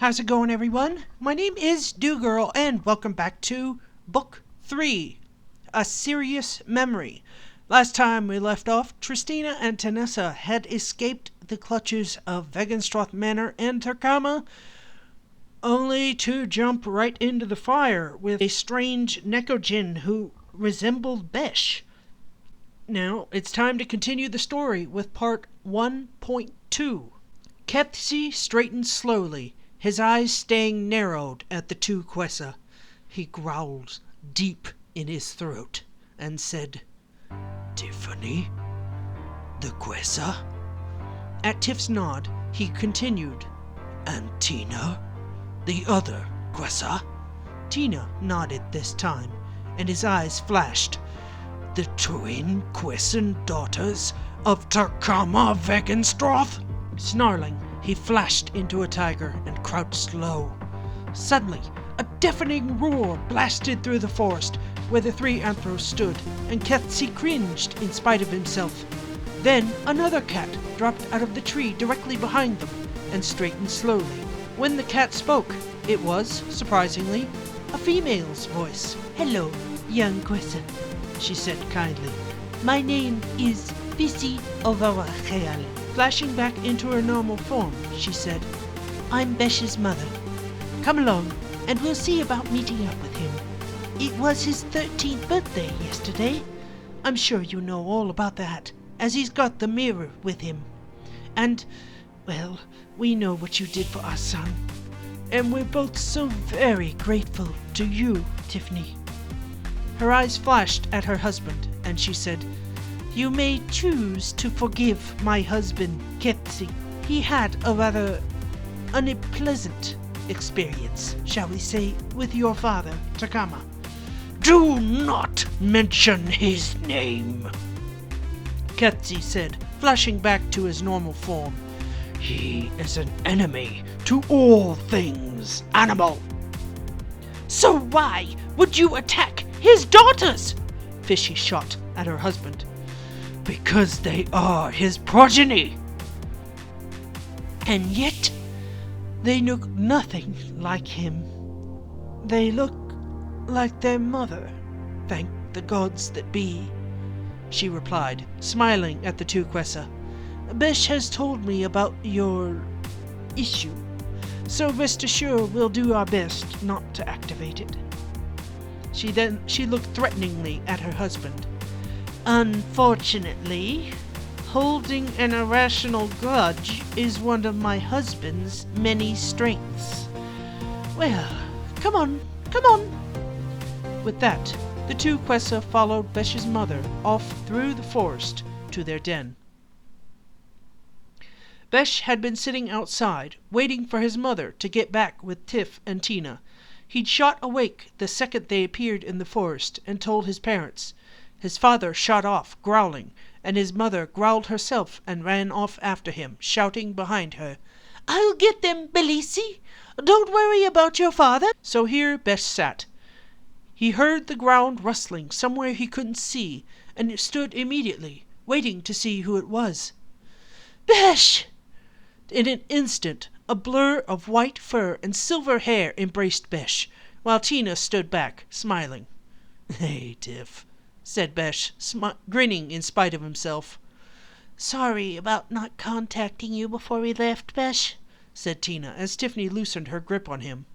How's it going, everyone? My name is Dieugirl, and welcome back to Book 3, A Sirius Memory. Last time we left off, Tristina and Tinessa had escaped the clutches of Wegenstroth Manor and Turkama, only to jump right into the fire with a strange Nekojin who resembled Besh. Now, it's time to continue the story with part 1.2. Kethsi straightened slowly, his eyes staying narrowed at the two Quessa. He growled deep in his throat and said, "Tiffany? The Quessa?" At Tiff's nod, he continued, "And Tina? The other Quessa?" Tina nodded this time, and his eyes flashed. "The twin Quessan daughters of Turkama Wegenstroth?" Snarling, he flashed into a tiger and crouched low. Suddenly, a deafening roar blasted through the forest where the three anthros stood, and Kethsi cringed in spite of himself. Then another cat dropped out of the tree directly behind them and straightened slowly. When the cat spoke, it was, surprisingly, a female's voice. "Hello, young Quessa," she said kindly. "My name is Fisi Ovaracheal." Flashing back into her normal form, she said, "I'm Besh's mother. Come along, and we'll see about meeting up with him. It was his 13th birthday yesterday. I'm sure you know all about that, as he's got the mirror with him. And, well, we know what you did for our son. And we're both so very grateful to you, Tiffany." Her eyes flashed at her husband, and she said, "You may choose to forgive my husband, Kethsi. He had a rather unpleasant experience, shall we say, with your father, Turkama." "Do not mention his name," Kethsi said, flashing back to his normal form. "He is an enemy to all things animal." "So why would you attack his daughters?" Fishy shot at her husband. "Because they are his progeny." "And yet they look nothing like him. They look like their mother, thank the gods that be," she replied, smiling at the two Quessa. "Besh has told me about your issue, so rest assured we'll do our best not to activate it." She looked threateningly at her husband. "Unfortunately, holding an irrational grudge is one of my husband's many strengths. Well, come on. With that, the two Quessa followed Besh's mother off through the forest to their den. Besh had been sitting outside, waiting for his mother to get back with Tiff and Tina. He'd shot awake the second they appeared in the forest and told his parents. His father shot off, growling, and his mother growled herself and ran off after him, shouting behind her, "I'll get them, Belisi. Don't worry about your father." So here Besh sat. He heard the ground rustling somewhere he couldn't see, and stood immediately, waiting to see who it was. "Besh!" In an instant, a blur of white fur and silver hair embraced Besh, while Tina stood back, smiling. "Hey, Tiff," said Besh, grinning in spite of himself. "Sorry about not contacting you before we left, Besh," said Tina, as Tiffany loosened her grip on him.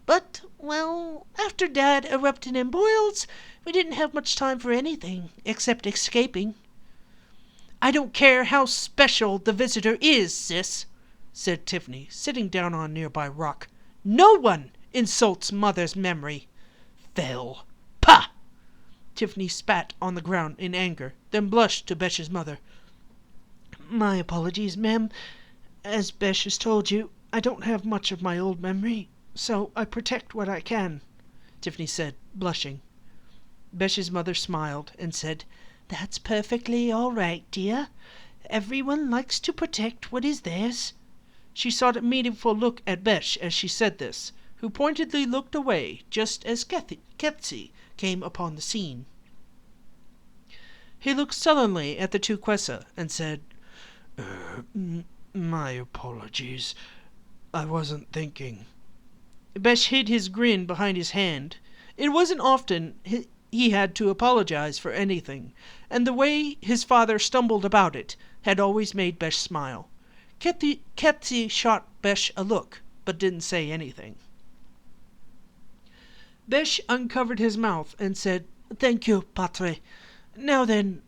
"But, well, after Dad erupted in boils, we didn't have much time for anything, except escaping." "I don't care how special the visitor is, sis," said Tiffany, sitting down on a nearby rock. "No one insults Mother's memory." "Fell." "Pah!" Tiffany spat on the ground in anger, then blushed to Besh's mother. "My apologies, ma'am. As Besh has told you, I don't have much of my old memory, so I protect what I can," Tiffany said, blushing. Besh's mother smiled and said, "That's perfectly all right, dear. Everyone likes to protect what is theirs." She shot a meaningful look at Besh as she said this, who pointedly looked away just as Kethsi came upon the scene. He looked sullenly at the two Quessa and said, My apologies. I wasn't thinking. Besh hid his grin behind his hand. It wasn't often he had to apologize for anything, and the way his father stumbled about it had always made Besh smile. Kethsi shot Besh a look, but didn't say anything. Besh uncovered his mouth and said, "Thank you, Patre. Now then,"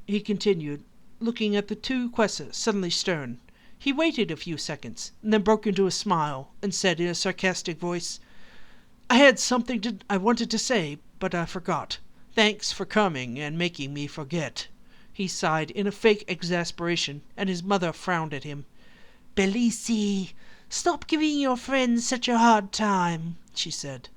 he continued, looking at the two Quessa, suddenly stern. He waited a few seconds, and then broke into a smile, and said in a sarcastic voice, "I had something I wanted to say, but I forgot. Thanks for coming and making me forget." He sighed in a fake exasperation, and his mother frowned at him. Bellissy, stop giving your friends such a hard time, she said.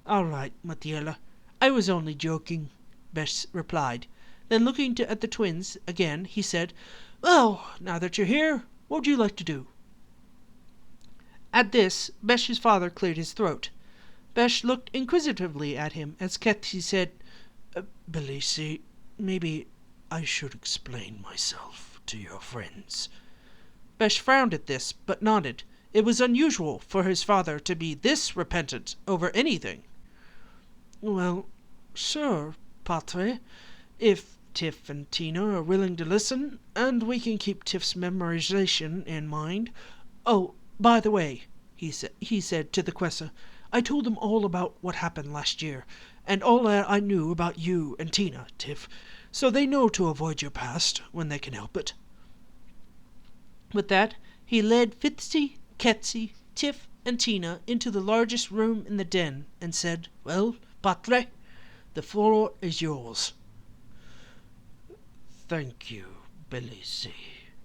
"All right, Matilda, I was only joking," Besh replied. Then looking at the twins again, he said, "Well, now that you're here, what would you like to do?" At this, Besh's father cleared his throat. Besh looked inquisitively at him as Kethsi said, Bellissy, maybe I should explain myself to your friends. Besh frowned at this, but nodded. It was unusual for his father to be this repentant over anything. "Well, sure, Patre, if Tiff and Tina are willing to listen, and we can keep Tiff's memorization in mind. Oh, by the way," he said to the Quessa, "I told them all about what happened last year, and all that I knew about you and Tina, Tiff, so they know to avoid your past when they can help it." With that, he led Fitzy, Kethsi, Tiff, and Tina into the largest room in the den, and said, "Well, Patre, the floor is yours." "Thank you, Bellissy,"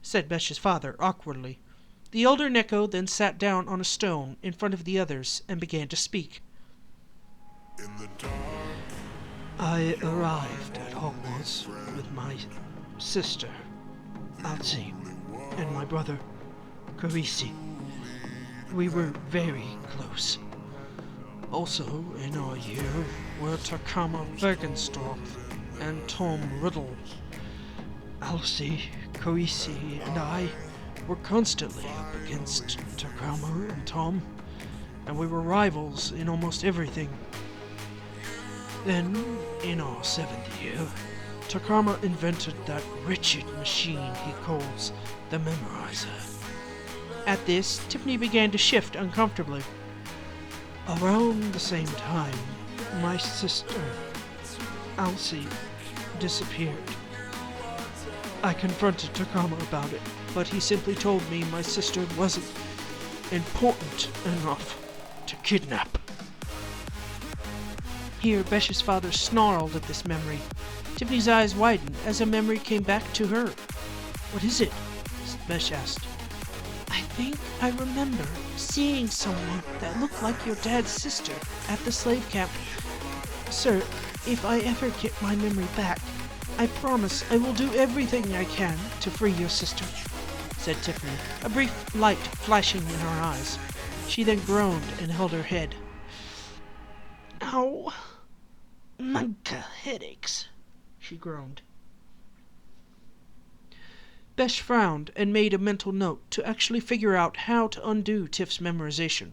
said Besh's father awkwardly. The older Neko then sat down on a stone in front of the others and began to speak. "I arrived at Hogwarts with my sister, Alcy, and my brother, Carisi. We were very close. Also in our year were Takama Bergenstorff and Tom Riddle. Alcy, Carisi, and I were constantly up against Takama and Tom, and we were rivals in almost everything. Then, in our 7th year, Takama invented that wretched machine he calls the Memorizer." At this, Tiffany began to shift uncomfortably. "Around the same time, my sister, Alcy, disappeared. I confronted Takama about it, but he simply told me my sister wasn't important enough to kidnap." Here, Besh's father snarled at this memory. Tiffany's eyes widened as a memory came back to her. "What is it?" Besh asked. I think I remember seeing someone that looked like your dad's sister at the slave camp. Sir, if I ever get my memory back, I promise I will do everything I can to free your sister," said Tiffany, a brief light flashing in her eyes. She then groaned and held her head. "Ow! Manka headaches," she groaned. Besh frowned and made a mental note to actually figure out how to undo Tiff's memorization.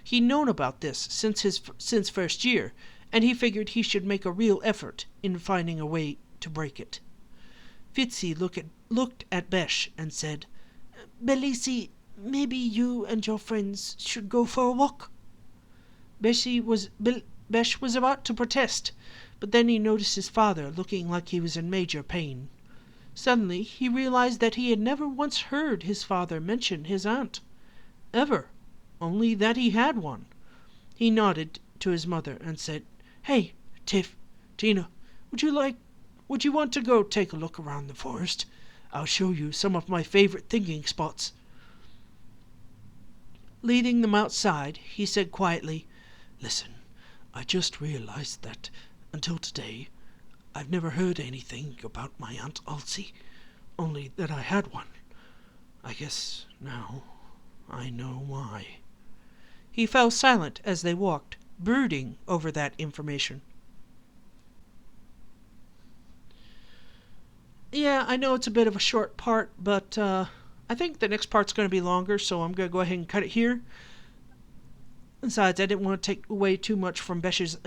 He'd known about this since first year, and he figured he should make a real effort in finding a way to break it. Fitzy looked at Besh and said, "Bellissy, maybe you and your friends should go for a walk." Besh was about to protest, but then he noticed his father looking like he was in major pain. Suddenly he realized that he had never once heard his father mention his aunt. Ever. Only that he had one. He nodded to his mother and said, "Hey, Tiff, Tina, would you want to go take a look around the forest? I'll show you some of my favorite thinking spots." Leading them outside, he said quietly, "Listen, I just realized that, until today, I've never heard anything about my Aunt Alcy, only that I had one. I guess now I know why." He fell silent as they walked, brooding over that information. Yeah, I know it's a bit of a short part, but I think the next part's going to be longer, so I'm going to go ahead and cut it here. Besides, I didn't want to take away too much from Besh's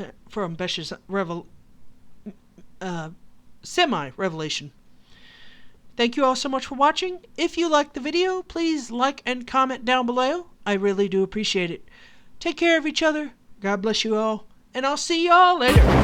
semi-revelation. Thank you all so much for watching. If you liked the video, please like and comment down below. I really do appreciate it. Take care of each other. God bless you all. And I'll see you all later.